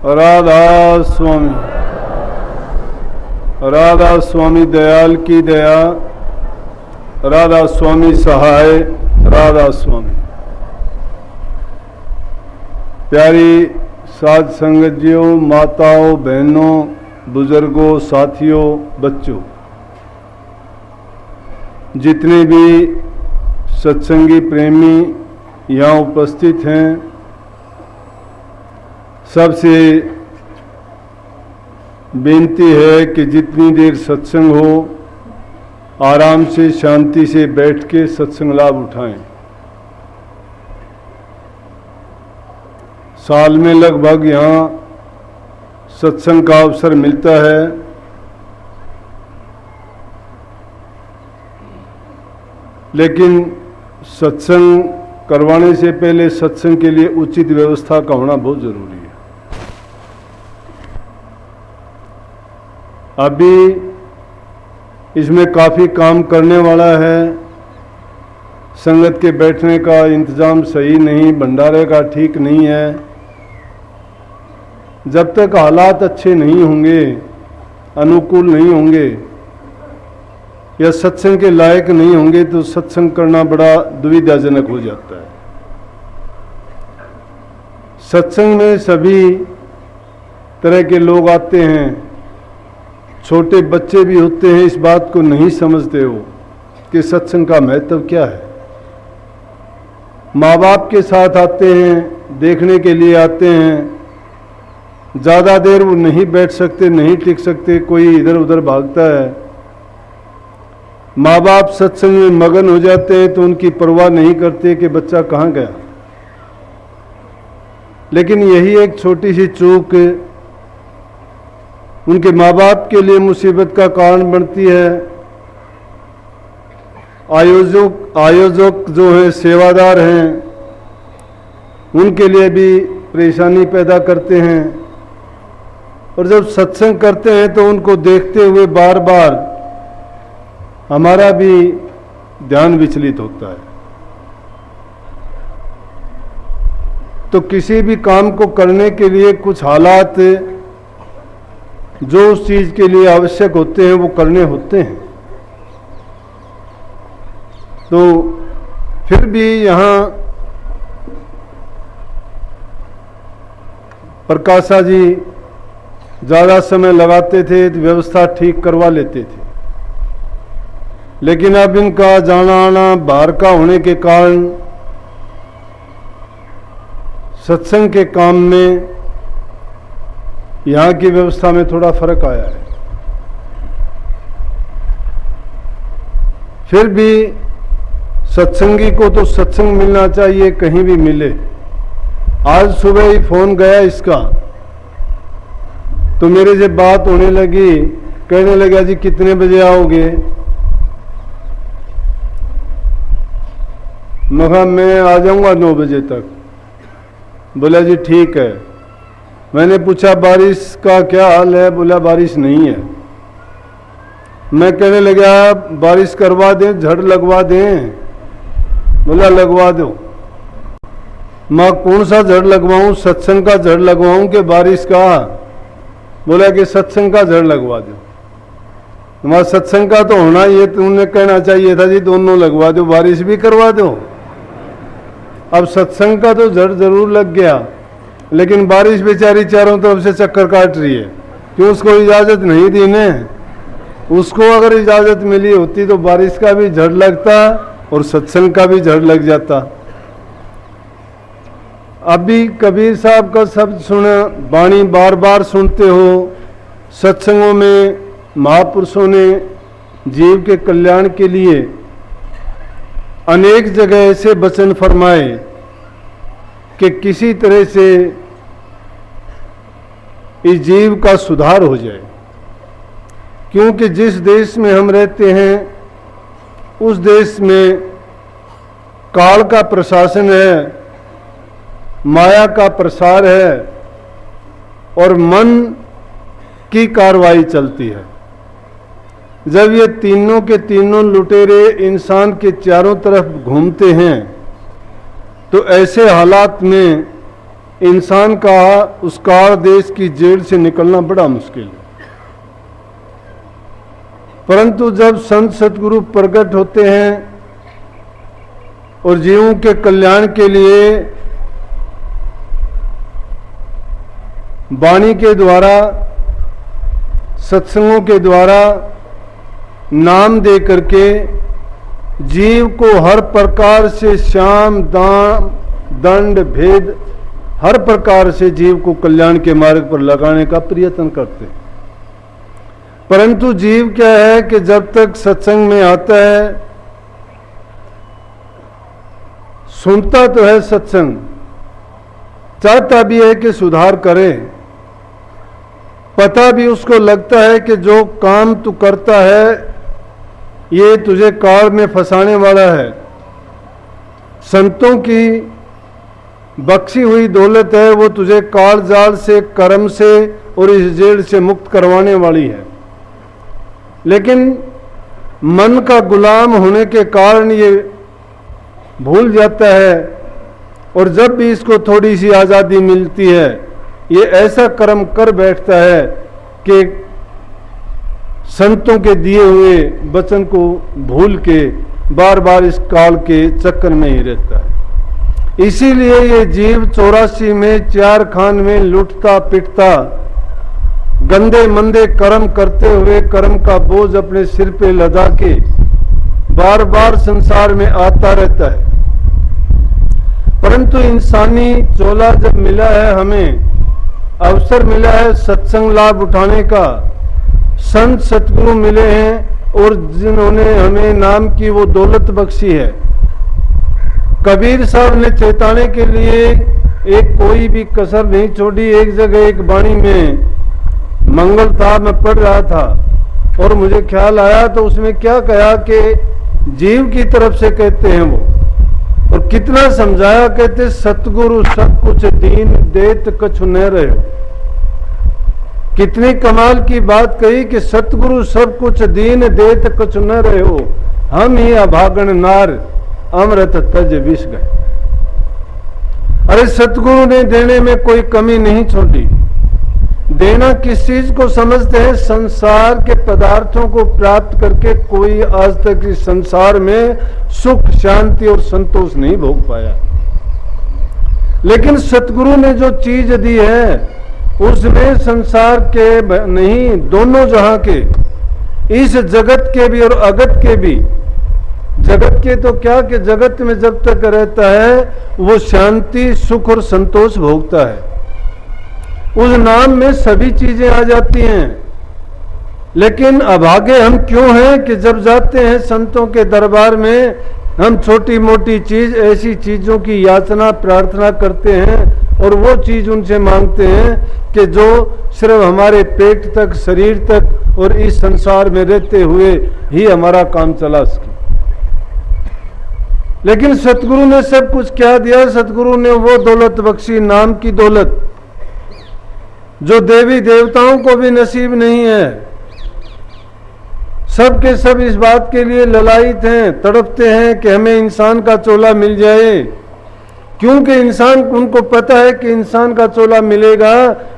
राधा स्वामी, राधा स्वामी दयाल की दया, राधा स्वामी सहाय, राधा स्वामी। प्यारी साध संगतियों, माताओं, बहनों, बुजुर्गों, साथियों, बच्चों, जितने भी सत्संगी प्रेमी यहाँ उपस्थित हैं, सबसे बेनती है कि जितनी देर सत्संग हो आराम से शांति से बैठ के सत्संग लाभ उठाएं। साल में लगभग यहाँ सत्संग का अवसर मिलता है, लेकिन सत्संग करवाने से पहले सत्संग के लिए उचित व्यवस्था का होना बहुत जरूरी है। अभी इसमें काफ़ी काम करने वाला है। संगत के बैठने का इंतज़ाम सही नहीं, भंडारे का ठीक नहीं है। जब तक हालात अच्छे नहीं होंगे, अनुकूल नहीं होंगे या सत्संग के लायक नहीं होंगे तो सत्संग करना बड़ा दुविधाजनक हो जाता है। सत्संग में सभी तरह के लोग आते हैं, छोटे बच्चे भी होते हैं, इस बात को नहीं समझते हो कि सत्संग का महत्व क्या है। माँ बाप के साथ आते हैं, देखने के लिए आते हैं, ज़्यादा देर वो नहीं बैठ सकते, नहीं टिक सकते, कोई इधर उधर भागता है। माँ बाप सत्संग में मगन हो जाते हैं तो उनकी परवाह नहीं करते कि बच्चा कहाँ गया। लेकिन यही एक छोटी सी चूक उनके माँ बाप के लिए मुसीबत का कारण बनती है। आयोजक जो हैं, सेवादार हैं, उनके लिए भी परेशानी पैदा करते हैं। और जब सत्संग करते हैं तो उनको देखते हुए बार बार हमारा भी ध्यान विचलित होता है। तो किसी भी काम को करने के लिए कुछ हालात जो उस चीज के लिए आवश्यक होते हैं वो करने होते हैं। तो फिर भी यहाँ प्रकाशा जी ज़्यादा समय लगाते थे तो व्यवस्था ठीक करवा लेते थे, लेकिन अब इनका जाना आना बाहर का होने के कारण सत्संग के काम में यहाँ की व्यवस्था में थोड़ा फर्क आया है। फिर भी सत्संगी को तो सत्संग मिलना चाहिए, कहीं भी मिले। आज सुबह ही फोन गया इसका, तो मेरे से बात होने लगी, कहने लगा जी कितने बजे आओगे। मैं आ जाऊंगा 9 बजे तक। बोला जी ठीक है। मैंने पूछा बारिश का क्या हाल है, बोला बारिश नहीं है। मैं कहने लगा बारिश करवा दें, झड़ लगवा दें, बोला लगवा दो। मैं कौन सा झड़ लगवाऊं, सत्संग का झड़ लगवाऊं कि बारिश का? बोला कि सत्संग का झड़ लगवा दो। तुम्हारा सत्संग का तो होना ये तुमने कहना चाहिए था जी दोनों लगवा दो, बारिश भी करवा दो। अब सत्संग का तो झड़ जरूर लग गया, लेकिन बारिश बेचारी चारों तरफ से चक्कर काट रही है, क्यों उसको इजाजत नहीं दी ने। उसको अगर इजाजत मिली होती तो बारिश का भी झड़ लगता और सत्संग का भी झड़ लग जाता। अभी कबीर साहब का शब्द सुना, वाणी बार बार सुनते हो। सत्संगों में महापुरुषों ने जीव के कल्याण के लिए अनेक जगह ऐसे वचन फरमाए कि किसी तरह से इस जीव का सुधार हो जाए। क्योंकि जिस देश में हम रहते हैं उस देश में काल का प्रशासन है, माया का प्रसार है और मन की कार्रवाई चलती है। जब ये तीनों के तीनों लुटेरे इंसान के चारों तरफ घूमते हैं तो ऐसे हालात में इंसान का उस काल देश की जेल से निकलना बड़ा मुश्किल है। परंतु जब संत सतगुरु प्रकट होते हैं और जीवों के कल्याण के लिए वाणी के द्वारा, सत्संगों के द्वारा नाम दे करके जीव को हर प्रकार से श्याम दाम दंड भेद हर प्रकार से जीव को कल्याण के मार्ग पर लगाने का प्रयत्न करते हैं। परंतु जीव क्या है कि जब तक सत्संग में आता है, सुनता तो है सत्संग, चाहता भी है कि सुधार करे, पता भी उसको लगता है कि जो काम तू करता है ये तुझे काल में फंसाने वाला है, संतों की बख्शी हुई दौलत है, वो तुझे काल जाल से, कर्म से और इस जेल से मुक्त करवाने वाली है। लेकिन मन का गुलाम होने के कारण ये भूल जाता है, और जब भी इसको थोड़ी सी आज़ादी मिलती है ये ऐसा कर्म कर बैठता है कि संतों के दिए हुए वचन को भूल के बार बार इस काल के चक्कर में ही रहता है। इसीलिए ये जीव 84 में 4 खान में लुटता पिटता गंदे मंदे कर्म करते हुए कर्म का बोझ अपने सिर पे लदा के बार बार संसार में आता रहता है। परंतु इंसानी चोला जब मिला है, हमें अवसर मिला है सत्संग लाभ उठाने का, संत सतगुरु मिले हैं और जिन्होंने हमें नाम की वो दौलत बख्शी है। कबीर साहब ने चेताने के लिए एक कोई भी कसर नहीं छोड़ी। एक जगह एक वाणी में मंगल था, मैं पढ़ रहा था और मुझे ख्याल आया तो उसमें क्या कहा कि जीव की तरफ से कहते हैं वो, और कितना समझाया, कहते सतगुरु सब कुछ दीन देत कछु न रहे। कितनी कमाल की बात कही कि सतगुरु सब कुछ दीन देत कछु न रहे हो, हम ही अभागन नार अमृत तज विष गए। अरे सतगुरु ने देने में कोई कमी नहीं छोड़ी। देना किस चीज को समझते हैं? संसार के पदार्थों को प्राप्त करके कोई आज तक इस संसार में सुख शांति और संतोष नहीं भोग पाया। लेकिन सतगुरु ने जो चीज दी है उसमें संसार के नहीं, दोनों जहां के, इस जगत के भी और अगत के भी। जगत के तो क्या कि जगत में जब तक रहता है वो शांति सुख और संतोष भोगता है, उस नाम में सभी चीजें आ जाती हैं। लेकिन अभागे हम क्यों हैं कि जब जाते हैं संतों के दरबार में हम छोटी मोटी चीज, ऐसी चीजों की याचना प्रार्थना करते हैं और वो चीज उनसे मांगते हैं कि जो सिर्फ हमारे पेट तक, शरीर तक और इस संसार में रहते हुए ही हमारा काम चला सके। लेकिन सतगुरु ने सब कुछ क्या दिया? सतगुरु ने वो दौलत बख्शी, नाम की दौलत, जो देवी देवताओं को भी नसीब नहीं है। सब के सब इस बात के लिए ललायित हैं, तड़पते हैं कि हमें इंसान का चोला मिल जाए, क्योंकि इंसान, उनको पता है कि इंसान का चोला मिलेगा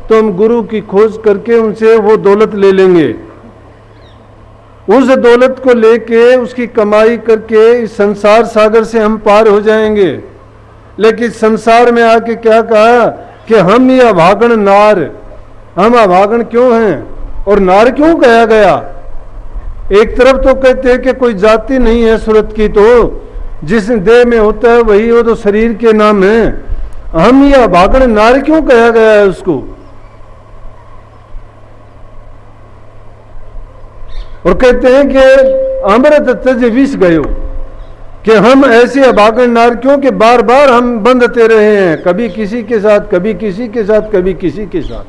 तो हम गुरु की खोज करके उनसे वो दौलत ले लेंगे। उस दौलत को लेके उसकी कमाई करके इस संसार सागर से हम पार हो जाएंगे। लेकिन संसार में आके क्या कहा कि हम ही अभागन नार। हम अभागन क्यों हैं और नार क्यों कहा गया? एक तरफ तो कहते हैं कि कोई जाति नहीं है सूरत की, तो जिस देह में होता है वही वो तो शरीर के नाम है। हम ही अभागन नार क्यों कहा गया है उसको? और कहते हैं कि अमृत तज विष गयो, कि हम ऐसे अभागन नार क्यों कि बार बार हम बंधते रहे हैं, कभी किसी के साथ, कभी किसी के साथ, कभी किसी के साथ।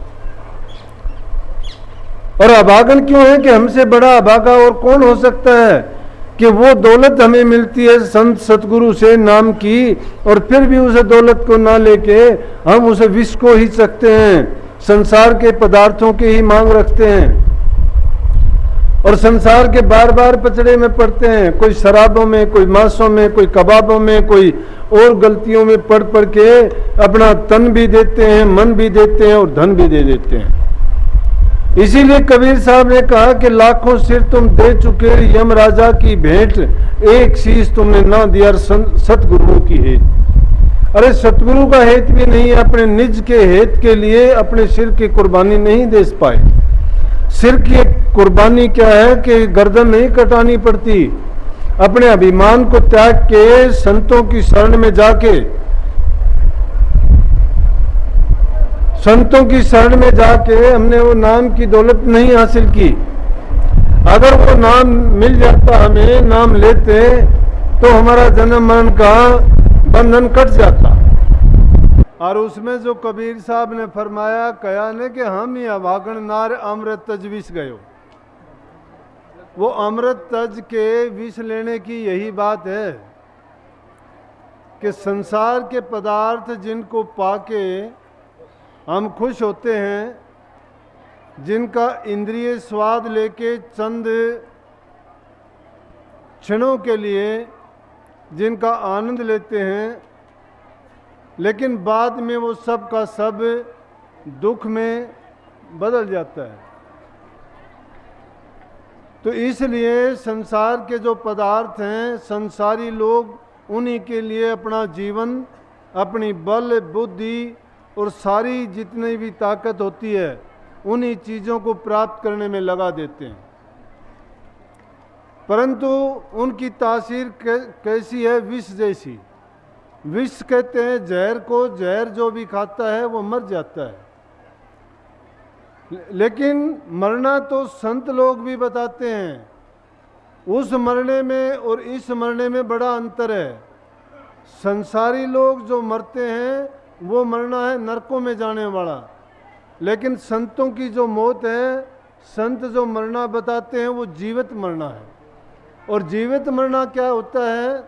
और अभागन क्यों है कि हमसे बड़ा अभागा और कौन हो सकता है कि वो दौलत हमें मिलती है संत सतगुरु से नाम की, और फिर भी उस दौलत को ना लेके हम उस विष को ही चखते हैं, संसार के पदार्थों की ही मांग रखते हैं और संसार के बार बार पचड़े में पड़ते हैं। कोई शराबों में, कोई मांसों में, कोई कबाबों में, कोई और गलतियों में पड़ पड़ के अपना तन भी देते हैं, मन भी देते हैं और धन भी दे देते हैं। इसीलिए कबीर साहब ने कहा कि लाखों सिर तुम दे चुके यम राजा की भेंट, एक शीश तुमने ना दिया सतगुरुओं की हेत। अरे सतगुरु का हेत भी नहीं है, अपने निज के हेत के लिए अपने सिर की कुर्बानी नहीं दे पाए। सिर की कुर्बानी क्या है कि गर्दन नहीं कटानी पड़ती, अपने अभिमान को त्याग के संतों की शरण में जाके, संतों की शरण में जाके हमने वो नाम की दौलत नहीं हासिल की। अगर वो नाम मिल जाता, हमें नाम लेते, तो हमारा जन्म मरण का बंधन कट जाता। और उसमें जो कबीर साहब ने फरमाया, कया ने कि हम ही अभागण नार अमृत तज विष गयो, वो अमृत तज के विष लेने की यही बात है कि संसार के पदार्थ जिनको पाके हम खुश होते हैं, जिनका इंद्रिय स्वाद लेके चंद क्षणों के लिए जिनका आनंद लेते हैं, लेकिन बाद में वो सब का सब दुख में बदल जाता है। तो इसलिए संसार के जो पदार्थ हैं, संसारी लोग उन्हीं के लिए अपना जीवन, अपनी बल बुद्धि और सारी जितनी भी ताकत होती है उन्हीं चीज़ों को प्राप्त करने में लगा देते हैं। परंतु उनकी तासीर कैसी है? विष जैसी। विष कहते हैं जहर को, जहर जो भी खाता है वो मर जाता है। लेकिन मरना तो संत लोग भी बताते हैं, उस मरने में और इस मरने में बड़ा अंतर है। संसारी लोग जो मरते हैं वो मरना है नरकों में जाने वाला, लेकिन संतों की जो मौत है, संत जो मरना बताते हैं वो जीवित मरना है। और जीवित मरना क्या होता है?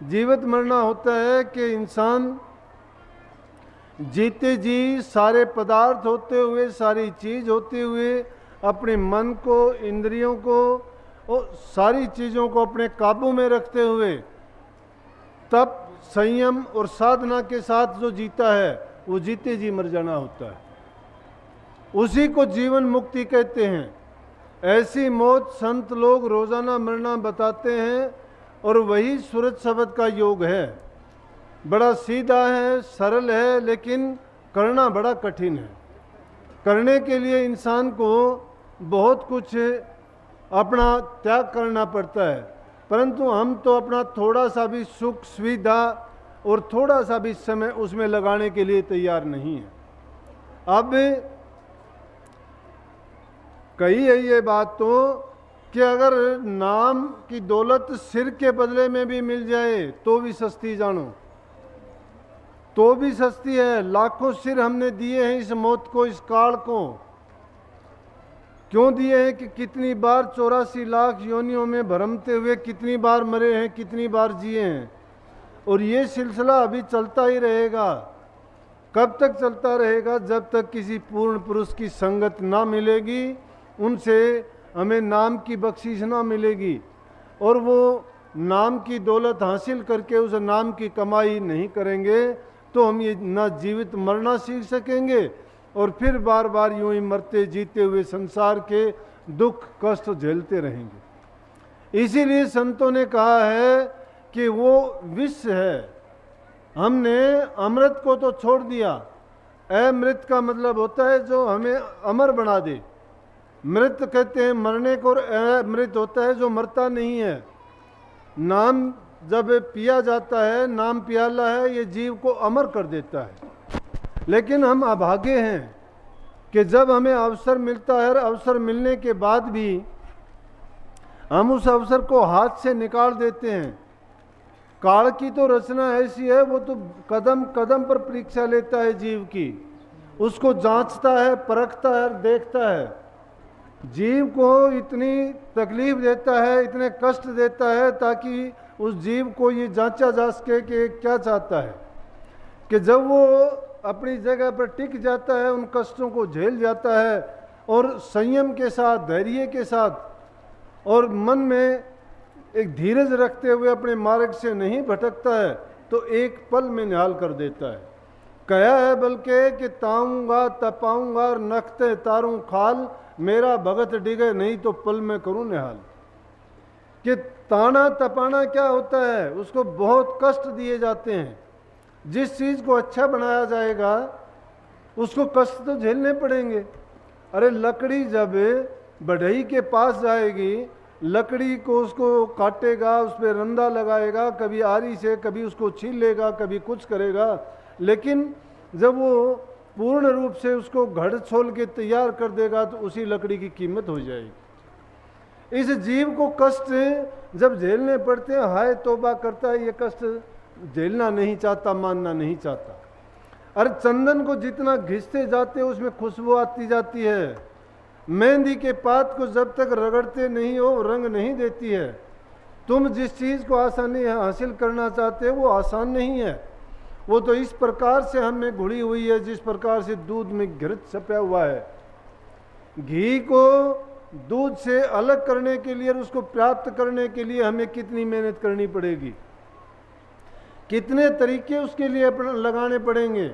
जीवित मरना होता है कि इंसान जीते जी सारे पदार्थ होते हुए, सारी चीज होते हुए, अपने मन को, इंद्रियों को और सारी चीज़ों को अपने काबू में रखते हुए तप, संयम और साधना के साथ जो जीता है वो जीते जी मर जाना होता है। उसी को जीवन मुक्ति कहते हैं। ऐसी मौत संत लोग रोजाना मरना बताते हैं और वही सूरज शब्द का योग है। बड़ा सीधा है, सरल है, लेकिन करना बड़ा कठिन है। करने के लिए इंसान को बहुत कुछ अपना त्याग करना पड़ता है, परंतु हम तो अपना थोड़ा सा भी सुख सुविधा और थोड़ा सा भी समय उसमें लगाने के लिए तैयार नहीं है। अब कही है ये बात तो कि अगर नाम की दौलत सिर के बदले में भी मिल जाए तो भी सस्ती जानो, तो भी सस्ती है। लाखों सिर हमने दिए हैं इस मौत को, इस काल को। क्यों दिए हैं कि कितनी बार 84 लाख योनियों में भरमते हुए कितनी बार मरे हैं, कितनी बार जिए हैं। और ये सिलसिला अभी चलता ही रहेगा। कब तक चलता रहेगा? जब तक किसी पूर्ण पुरुष की संगत ना मिलेगी, उनसे हमें नाम की बख्शीश ना मिलेगी, और वो नाम की दौलत हासिल करके उस नाम की कमाई नहीं करेंगे, तो हम ये ना जीवित मरना सीख सकेंगे और फिर बार बार यूं ही मरते जीते हुए संसार के दुख कष्ट झेलते रहेंगे। इसीलिए संतों ने कहा है कि वो विष है। हमने अमृत को तो छोड़ दिया। अमृत का मतलब होता है जो हमें अमर बना दे। मृत कहते हैं मरने को, और अमृत होता है जो मरता नहीं है। नाम जब पिया जाता है, नाम प्याला है, ये जीव को अमर कर देता है। लेकिन हम अभागे हैं कि जब हमें अवसर मिलता है, अवसर मिलने के बाद भी हम उस अवसर को हाथ से निकाल देते हैं। काल की तो रचना ऐसी है, वो तो कदम कदम पर परीक्षा लेता है जीव की, उसको जांचता है, परखता है, देखता है। जीव को इतनी तकलीफ देता है, इतने कष्ट देता है, ताकि उस जीव को ये जांचा जा सके कि क्या चाहता है। कि जब वो अपनी जगह पर टिक जाता है, उन कष्टों को झेल जाता है और संयम के साथ, धैर्य के साथ और मन में एक धीरज रखते हुए अपने मार्ग से नहीं भटकता है, तो एक पल में निहाल कर देता है। कहा है बल्कि कि ताऊंगा तपाऊंगा और नखते तारूं खाल, मेरा भगत डिगे नहीं तो पल में करूं निहाल। कि ताना तपाना क्या होता है, उसको बहुत कष्ट दिए जाते हैं। जिस चीज़ को अच्छा बनाया जाएगा उसको कष्ट तो झेलने पड़ेंगे। अरे लकड़ी जब बढ़ई के पास जाएगी, लकड़ी को उसको काटेगा, उस पर रंदा लगाएगा, कभी आरी से, कभी उसको छील लेगा, कभी कुछ करेगा, लेकिन जब वो पूर्ण रूप से उसको घड़ छोल के तैयार कर देगा तो उसी लकड़ी की कीमत हो जाएगी। इस जीव को कष्ट जब झेलने पड़ते हैं, हाय तौबा करता है, ये कष्ट झेलना नहीं चाहता, मानना नहीं चाहता। अरे चंदन को जितना घिसते जाते हैं उसमें खुशबू आती जाती है। मेहंदी के पात को जब तक रगड़ते नहीं हो रंग नहीं देती है। तुम जिस चीज़ को आसानी हासिल करना चाहते हो वो आसान नहीं है। वो तो इस प्रकार से हमें घुड़ी हुई है जिस प्रकार से दूध में घृत छपा हुआ है। घी को दूध से अलग करने के लिए और उसको प्राप्त करने के लिए हमें कितनी मेहनत करनी पड़ेगी, कितने तरीके उसके लिए लगाने पड़ेंगे,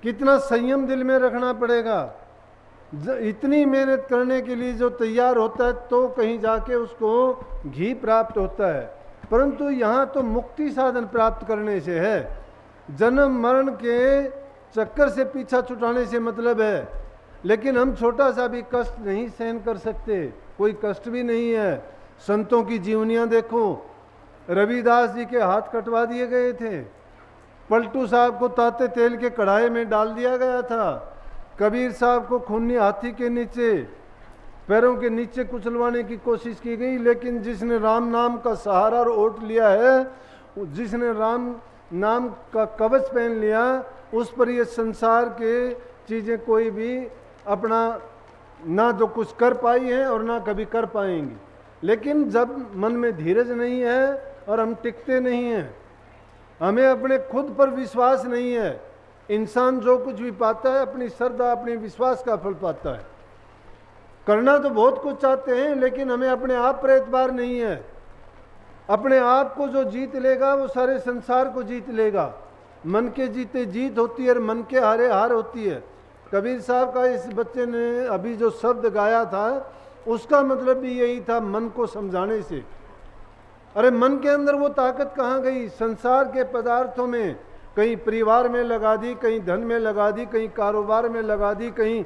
कितना संयम दिल में रखना पड़ेगा। इतनी मेहनत करने के लिए जो तैयार होता है तो कहीं जाके उसको घी प्राप्त होता है। परंतु यहाँ तो मुक्ति साधन प्राप्त करने से है, जन्म मरण के चक्कर से पीछा छुटाने से मतलब है। लेकिन हम छोटा सा भी कष्ट नहीं सहन कर सकते, कोई कष्ट भी नहीं है। संतों की जीवनियाँ देखो, रविदास जी के हाथ कटवा दिए गए थे, पलटू साहब को ताते तेल के कढ़ाई में डाल दिया गया था, कबीर साहब को खूनी हाथी के नीचे पैरों के नीचे कुचलवाने की कोशिश की गई। लेकिन जिसने राम नाम का सहारा और ओट लिया है, जिसने राम नाम का कवच पहन लिया, उस पर ये संसार के चीज़ें कोई भी अपना ना जो कुछ कर पाई हैं और ना कभी कर पाएंगी। लेकिन जब मन में धीरज नहीं है और हम टिकते नहीं हैं, हमें अपने खुद पर विश्वास नहीं है, इंसान जो कुछ भी पाता है अपनी श्रद्धा अपने विश्वास का फल पाता है। करना तो बहुत कुछ चाहते हैं लेकिन हमें अपने आप पर एतबार नहीं है। अपने आप को जो जीत लेगा वो सारे संसार को जीत लेगा। मन के जीते जीत होती है और मन के हारे हार होती है। कबीर साहब का इस बच्चे ने अभी जो शब्द गाया था उसका मतलब भी यही था, मन को समझाने से। अरे मन के अंदर वो ताकत कहाँ गई? संसार के पदार्थों में, कहीं परिवार में लगा दी, कहीं धन में लगा दी, कहीं कारोबार में लगा दी, कहीं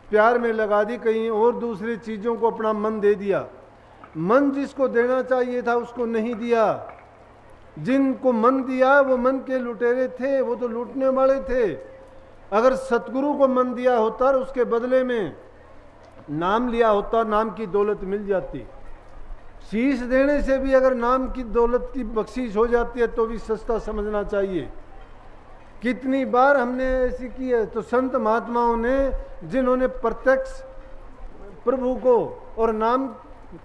प्यार में लगा दी, कहीं और दूसरी चीज़ों को अपना मन दे दिया। मन जिसको देना चाहिए था उसको नहीं दिया। जिनको मन दिया वो मन के लुटेरे थे, वो तो लूटने वाले थे। अगर सतगुरु को मन दिया होता और उसके बदले में नाम लिया होता, नाम की दौलत मिल जाती। शीश देने से भी अगर नाम की दौलत की बख्शीश हो जाती है तो भी सस्ता समझना चाहिए। कितनी बार हमने ऐसी की है। तो संत महात्माओं ने जिन्होंने प्रत्यक्ष प्रभु को और नाम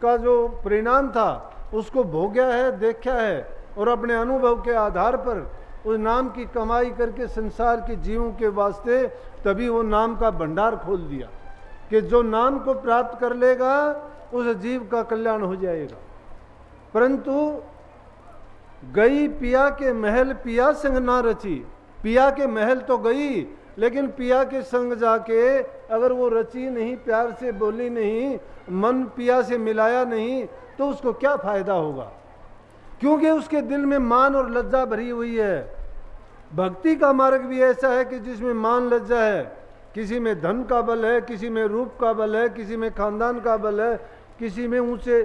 का जो परिणाम था उसको भोग्या है, देखा है और अपने अनुभव के आधार पर उस नाम की कमाई करके संसार के जीवों के वास्ते तभी वो नाम का भंडार खोल दिया कि जो नाम को प्राप्त कर लेगा उस जीव का कल्याण हो जाएगा। परंतु गई पिया के महल पिया संग ना रची। पिया के महल तो गई लेकिन पिया के संग जाके अगर वो रची नहीं, प्यार से बोली नहीं, मन पिया से मिलाया नहीं तो उसको क्या फायदा होगा? क्योंकि उसके दिल में मान और लज्जा भरी हुई है। भक्ति का मार्ग भी ऐसा है कि जिसमें मान लज्जा है। किसी में धन का बल है, किसी में रूप का बल है, किसी में खानदान का बल है, किसी में ऊंचे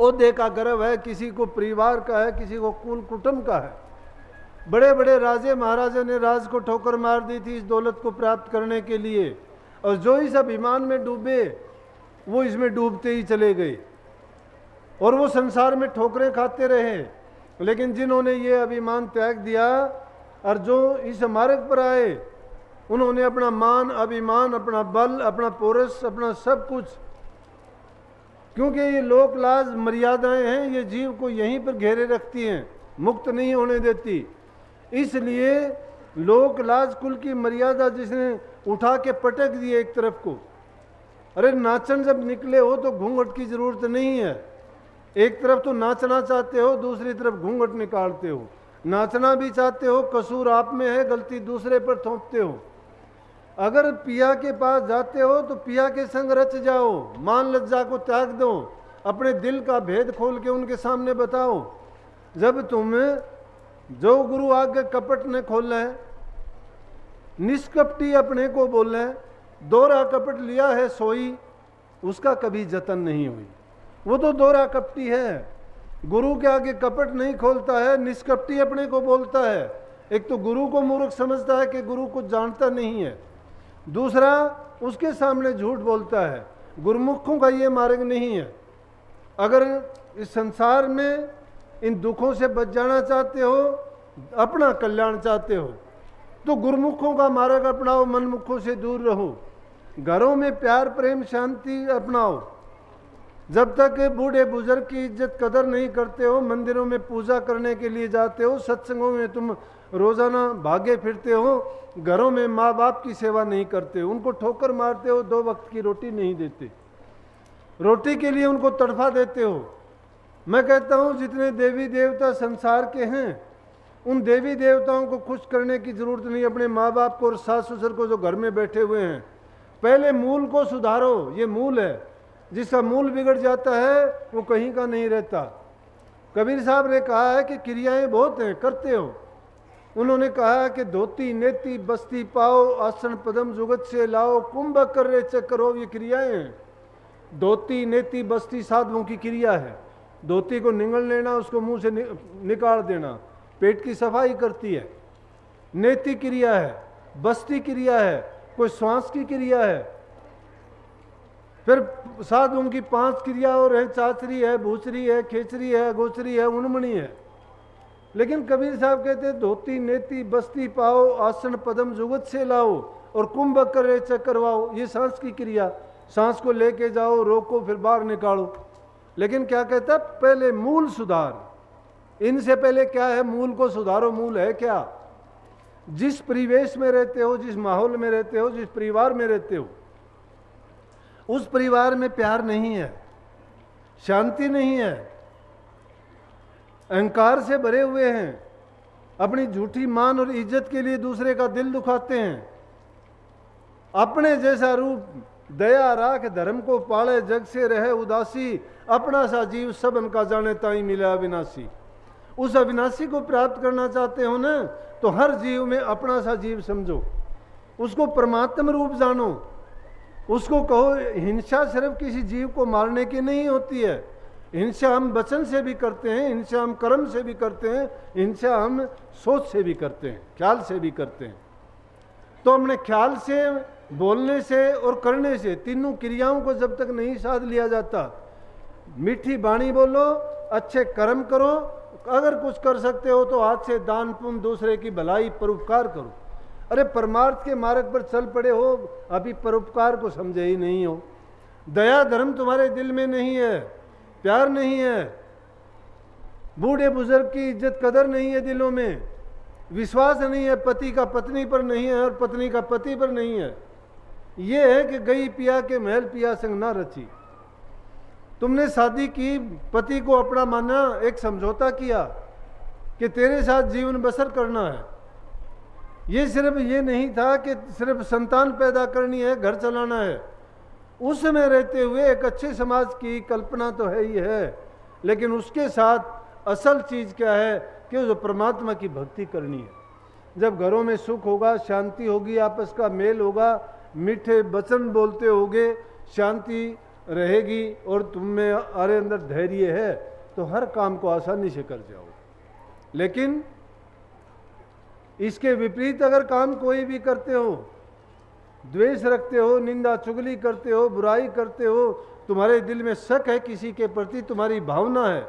ओहदे का गर्व है, किसी को परिवार का है, किसी को कुल कुटुंब का है। बड़े बड़े राजे महाराजे ने राज को ठोकर मार दी थी इस दौलत को प्राप्त करने के लिए, और जो इस अभिमान में डूबे वो इसमें डूबते ही चले गए और वो संसार में ठोकरें खाते रहे। लेकिन जिन्होंने ये अभिमान त्याग दिया और जो इस मार्ग पर आए उन्होंने अपना मान, अभिमान, अपना बल, अपना पोरस, अपना सब कुछ, क्योंकि ये लोक लाज मर्यादाएं हैं, ये जीव को यहीं पर घेरे रखती हैं, मुक्त नहीं होने देती। इसलिए लोक लाज कुल की मर्यादा जिसने उठा के पटक दी एक तरफ को। अरे नाचन जब निकले हो तो घूंघट की जरूरत नहीं है। एक तरफ तो नाचना चाहते हो, दूसरी तरफ घूंघट निकालते हो। नाचना भी चाहते हो, कसूर आप में है, गलती दूसरे पर थोपते हो। अगर पिया के पास जाते हो तो पिया के संग रच जाओ, मान लज्जा को त्याग दो, अपने दिल का भेद खोल के उनके सामने बताओ। जब तुम जो गुरु आगे कपट ने खोला है, निष्कपटी अपने को बोला है, दोहरा कपट लिया है सोई, उसका कभी जतन नहीं हुई। वो तो दोहरा कपटी है, गुरु के आगे कपट नहीं खोलता है, निष्कपटी अपने को बोलता है। एक तो गुरु को मूर्ख समझता है कि गुरु कुछ जानता नहीं है, दूसरा उसके सामने झूठ बोलता है। गुरुमुखों का ये मार्ग नहीं है। अगर इस संसार में इन दुखों से बच जाना चाहते हो, अपना कल्याण चाहते हो, तो गुरुमुखों का मार्ग अपनाओ, मनमुखों से दूर रहो। घरों में प्यार प्रेम शांति अपनाओ। जब तक बूढ़े बुजुर्ग की इज्जत कदर नहीं करते हो, मंदिरों में पूजा करने के लिए जाते हो, सत्संगों में तुम रोजाना भागे फिरते हो, घरों में माँ बाप की सेवा नहीं करते हो, उनको ठोकर मारते हो, 2 वक्त की रोटी नहीं देते, रोटी के लिए उनको तड़फा देते हो। मैं कहता हूँ जितने देवी देवता संसार के हैं, उन देवी देवताओं को खुश करने की जरूरत नहीं, अपने माँ बाप को और सास ससुर को जो घर में बैठे हुए हैं, पहले मूल को सुधारो। ये मूल है, जिसका मूल बिगड़ जाता है वो कहीं का नहीं रहता। कबीर साहब ने कहा है कि क्रियाएं बहुत हैं, करते हो। उन्होंने कहा कि धोती नेति बस्ती पाओ, आसन पदम जुगत से लाओ, कुंभ कर रे चक्रो, ये क्रियाएं हैं। धोती नेति बस्ती साधुओं की क्रिया है। धोती को निगल लेना, उसको मुंह से निकाल देना, पेट की सफाई करती है। नेति क्रिया है, बस्ती क्रिया है, कोई श्वास की क्रिया है। फिर साधुओं की 5 क्रिया और है, चाचरी है, भूसरी है, खेचरी है, गोचरी है, उन्मणी है। लेकिन कबीर साहब कहते हैं धोती नेति बस्ती पाओ, आसन पदम जुगत से लाओ और कुंभ करे चकरवाओ। ये सांस की क्रिया, सांस को लेके जाओ, रोको, फिर बाहर निकालो। लेकिन क्या कहता है, पहले मूल सुधार। इनसे पहले क्या है, मूल को सुधारो। मूल है क्या? जिस परिवेश में रहते हो, जिस माहौल में रहते हो, जिस परिवार में रहते हो, उस परिवार में प्यार नहीं है, शांति नहीं है, अहंकार से भरे हुए हैं, अपनी झूठी मान और इज्जत के लिए दूसरे का दिल दुखाते हैं। अपने जैसा रूप दया राख धर्म को पाले, जग से रहे उदासी, अपना सा जीव सब उनका जाने ताई मिला अविनाशी। उस अविनाशी को प्राप्त करना चाहते हो ना, तो हर जीव में अपना सा जीव समझो, उसको परमात्म रूप जानो। उसको कहो हिंसा सिर्फ किसी जीव को मारने की नहीं होती है। हिंसा हम वचन से भी करते हैं, हिंसा हम कर्म से भी करते हैं, हिंसा हम सोच से भी करते हैं, ख्याल से भी करते हैं। तो हमने ख्याल से, बोलने से और करने से, तीनों क्रियाओं को जब तक नहीं साध लिया जाता, मीठी बाणी बोलो, अच्छे कर्म करो, अगर कुछ कर सकते हो तो हाथ से दान पुण्य, दूसरे की भलाई परोपकार करो। अरे परमार्थ के मार्ग पर चल पड़े हो, अभी परोपकार को समझे ही नहीं हो। दया धर्म तुम्हारे दिल में नहीं है, प्यार नहीं है, बूढ़े बुजुर्ग की इज्जत कदर नहीं है दिलों में, विश्वास नहीं है, पति का पत्नी पर नहीं है और पत्नी का पति पर नहीं है। ये है कि गई पिया के महल पिया संग ना रची। तुमने शादी की, पति को अपना माना, एक समझौता किया कि तेरे साथ जीवन बसर करना है। ये सिर्फ ये नहीं था कि सिर्फ संतान पैदा करनी है, घर चलाना है। उस समय रहते हुए एक अच्छे समाज की कल्पना तो है ही है, लेकिन उसके साथ असल चीज क्या है कि जो परमात्मा की भक्ति करनी है। जब घरों में सुख होगा, शांति होगी, आपस का मेल होगा, मीठे वचन बोलते होगे, शांति रहेगी और तुम में अरे अंदर धैर्य है, तो हर काम को आसानी से कर जाओ। लेकिन इसके विपरीत अगर काम कोई भी करते हो, द्वेष रखते हो, निंदा चुगली करते हो, बुराई करते हो, तुम्हारे दिल में शक है किसी के प्रति, तुम्हारी भावना है।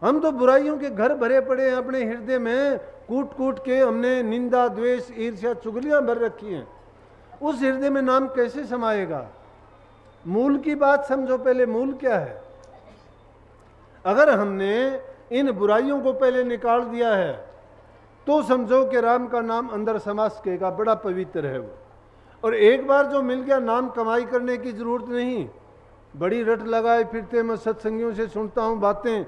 हम तो बुराइयों के घर भरे पड़े हैं अपने हृदय में, कूट कूट के हमने निंदा द्वेष ईर्ष्या चुगलियां भर रखी हैं। उस हृदय में नाम कैसे समाएगा? मूल की बात समझो, पहले मूल क्या है। अगर हमने इन बुराइयों को पहले निकाल दिया है तो समझो कि राम का नाम अंदर समा सकेगा, बड़ा पवित्र है वो। और एक बार जो मिल गया, नाम कमाई करने की जरूरत नहीं, बड़ी रट लगाए फिरते। मैं सत्संगियों से सुनता हूँ बातें,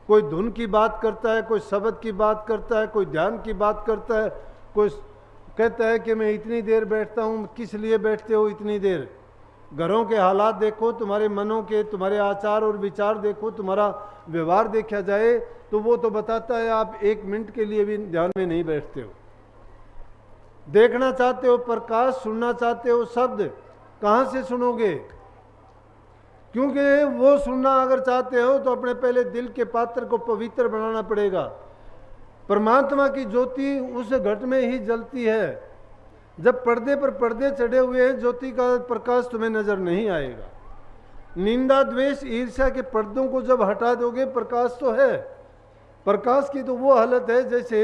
कोई धुन की बात करता है, कोई शब्द की बात करता है, कोई ध्यान की बात करता है, कोई कहता है कि मैं इतनी देर बैठता हूँ। किस लिए बैठते हो इतनी देर? घरों के हालात देखो, तुम्हारे मनों के, तुम्हारे आचार और विचार देखो, तुम्हारा व्यवहार देखा जाए तो वो तो बताता है आप 1 मिनट के लिए भी ध्यान में नहीं बैठते हो। देखना चाहते हो प्रकाश, सुनना चाहते हो शब्द, कहाँ से सुनोगे? क्योंकि वो सुनना अगर चाहते हो तो अपने पहले दिल के पात्र को पवित्र बनाना पड़ेगा। परमात्मा की ज्योति उस घट में ही जलती है। जब पर्दे पर पर्दे चढ़े हुए हैं, ज्योति का प्रकाश तुम्हें नजर नहीं आएगा। निंदा, द्वेष, ईर्ष्या के पर्दों को जब हटा दोगे, प्रकाश तो है। प्रकाश की तो वो हालत है जैसे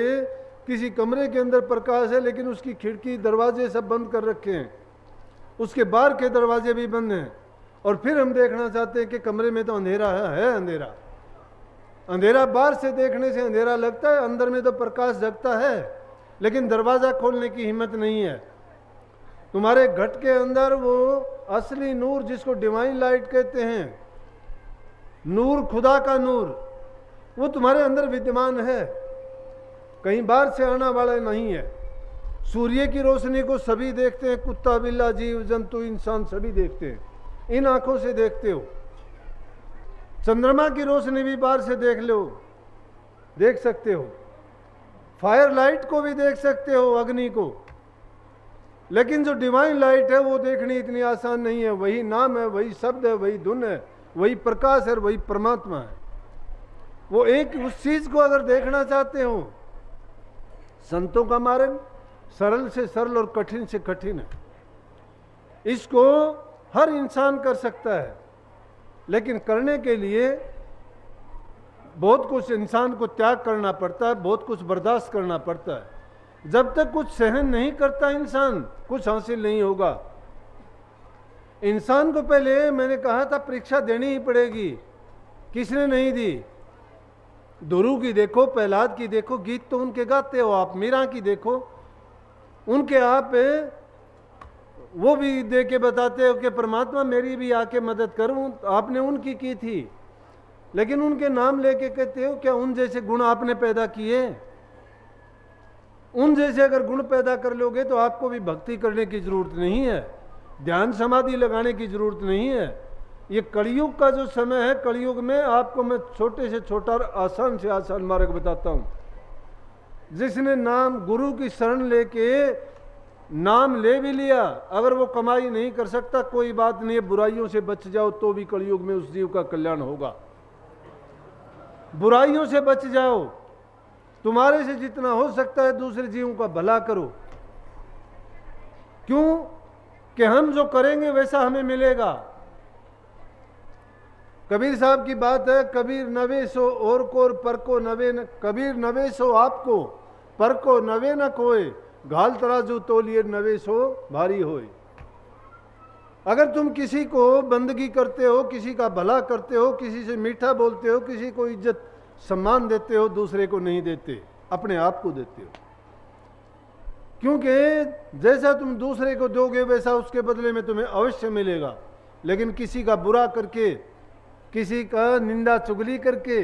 किसी कमरे के अंदर प्रकाश है लेकिन उसकी खिड़की दरवाजे सब बंद कर रखे हैं, उसके बाहर के दरवाजे भी बंद हैं, और फिर हम देखना चाहते हैं कि कमरे में तो अंधेरा है अंधेरा। अंधेरा बाहर से देखने से अंधेरा लगता है, अंदर में तो प्रकाश जगता है, लेकिन दरवाजा खोलने की हिम्मत नहीं है। तुम्हारे घट के अंदर वो असली नूर, जिसको डिवाइन लाइट कहते हैं, नूर, खुदा का नूर, वो तुम्हारे अंदर विद्यमान है, कहीं बाहर से आना वाला नहीं है। सूर्य की रोशनी को सभी देखते हैं, कुत्ता, बिल्ला, जीव जंतु, इंसान सभी देखते हैं, इन आंखों से देखते हो। चंद्रमा की रोशनी भी बाहर से देख लो, देख सकते हो। फायर लाइट को भी देख सकते हो, अग्नि को। लेकिन जो डिवाइन लाइट है वो देखनी इतनी आसान नहीं है। वही नाम है, वही शब्द है, वही धुन है, वही प्रकाश है, वही परमात्मा है। वो एक उस चीज को अगर देखना चाहते हो, संतों का मार्ग सरल से सरल और कठिन से कठिन है। इसको हर इंसान कर सकता है, लेकिन करने के लिए बहुत कुछ इंसान को त्याग करना पड़ता है, बहुत कुछ बर्दाश्त करना पड़ता है। जब तक कुछ सहन नहीं करता इंसान, कुछ हासिल नहीं होगा। इंसान को पहले मैंने कहा था परीक्षा देनी ही पड़ेगी। किसने नहीं दी? दुरू की देखो, प्रहलाद की देखो, गीत तो उनके गाते हो आप। मीरा की देखो, उनके आप वो भी दे के बताते हो कि परमात्मा मेरी भी आके मदद करूं। आपने उनकी की थी, लेकिन उनके नाम लेके कहते हो क्या उन जैसे गुण आपने पैदा किए? उन जैसे अगर गुण पैदा कर लोगे तो आपको भी भक्ति करने की जरूरत नहीं है, ध्यान समाधि लगाने की जरूरत नहीं है। ये कलयुग का जो समय है, कलयुग में आपको मैं छोटे से छोटा और आसान से आसान मार्ग बताता हूं। जिसने नाम गुरु की शरण लेके नाम ले भी लिया, अगर वो कमाई नहीं कर सकता कोई बात नहीं है, बुराइयों से बच जाओ तो भी कलयुग में उस जीव का कल्याण होगा। बुराइयों से बच जाओ, तुम्हारे से जितना हो सकता है दूसरे जीवों का भला करो। क्यों? कि हम जो करेंगे वैसा हमें मिलेगा। कबीर साहब की बात है, कबीर नवे सो और को पर को नवे न, कबीर नवे सो आपको पर को नवे न कोय, घाल तराजू तोलिए नवे सो भारी होए। अगर तुम किसी को बंदगी करते हो, किसी का भला करते हो, किसी से मीठा बोलते हो, किसी को इज्जत सम्मान देते हो, दूसरे को नहीं देते, अपने आप को देते हो। क्योंकि जैसा तुम दूसरे को दोगे वैसा उसके बदले में तुम्हें अवश्य मिलेगा। लेकिन किसी का बुरा करके, किसी का निंदा चुगली करके,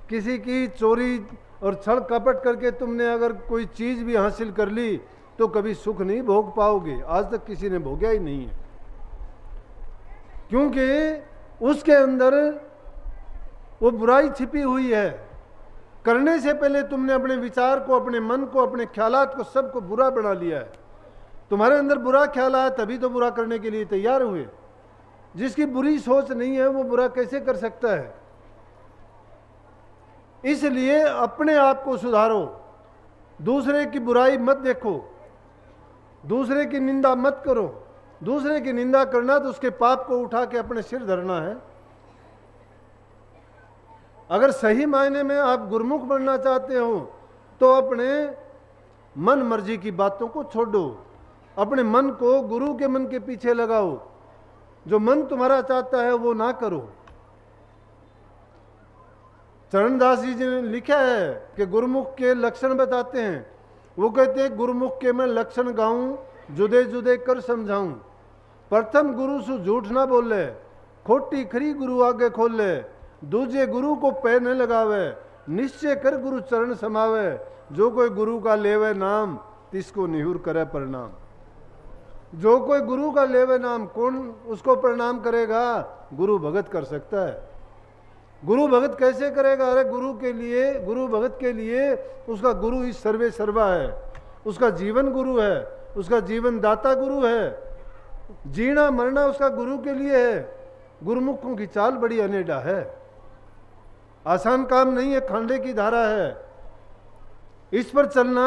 किसी की चोरी और छल कपट करके तुमने अगर कोई चीज भी हासिल कर ली तो कभी सुख नहीं भोग पाओगे। आज तक किसी ने भोगा ही नहीं है, क्योंकि उसके अंदर वो बुराई छिपी हुई है। करने से पहले तुमने अपने विचार को, अपने मन को, अपने ख्यालात को, सबको बुरा बना लिया है। तुम्हारे अंदर बुरा ख्याल आया तभी तो बुरा करने के लिए तैयार हुए। जिसकी बुरी सोच नहीं है वो बुरा कैसे कर सकता है? इसलिए अपने आप को सुधारो, दूसरे की बुराई मत देखो, दूसरे की निंदा मत करो। दूसरे की निंदा करना तो उसके पाप को उठा के अपने सिर धरना है। अगर सही मायने में आप गुरुमुख बनना चाहते हो तो अपने मन मर्जी की बातों को छोड़ो, अपने मन को गुरु के मन के पीछे लगाओ। जो मन तुम्हारा चाहता है वो ना करो। चरणदास जी ने लिखा है कि गुरुमुख के लक्षण बताते हैं। वो कहते हैं गुरुमुख के मैं लक्षण गाऊं, जुदे जुदे कर समझाऊं। प्रथम गुरु सु झूठ ना बोले, खोटी खरी गुरु आगे खोले, दूजे गुरु को पैर न लगावे, निश्चय कर गुरु चरण समावे, जो कोई गुरु का लेवे नाम तिसको निहुर करे प्रणाम। जो कोई गुरु का लेवे नाम, कौन उसको प्रणाम करेगा? गुरु भगत कर सकता है। गुरु भगत कैसे करेगा? अरे गुरु के लिए, गुरु भगत के लिए उसका गुरु ही सर्वे सर्वा है, उसका जीवन गुरु है, उसका जीवन दाता गुरु है, जीना मरना उसका गुरु के लिए है। गुरुमुखों की चाल बड़ी अनेडा है, आसान काम नहीं है, खांडे की धारा है। इस पर चलना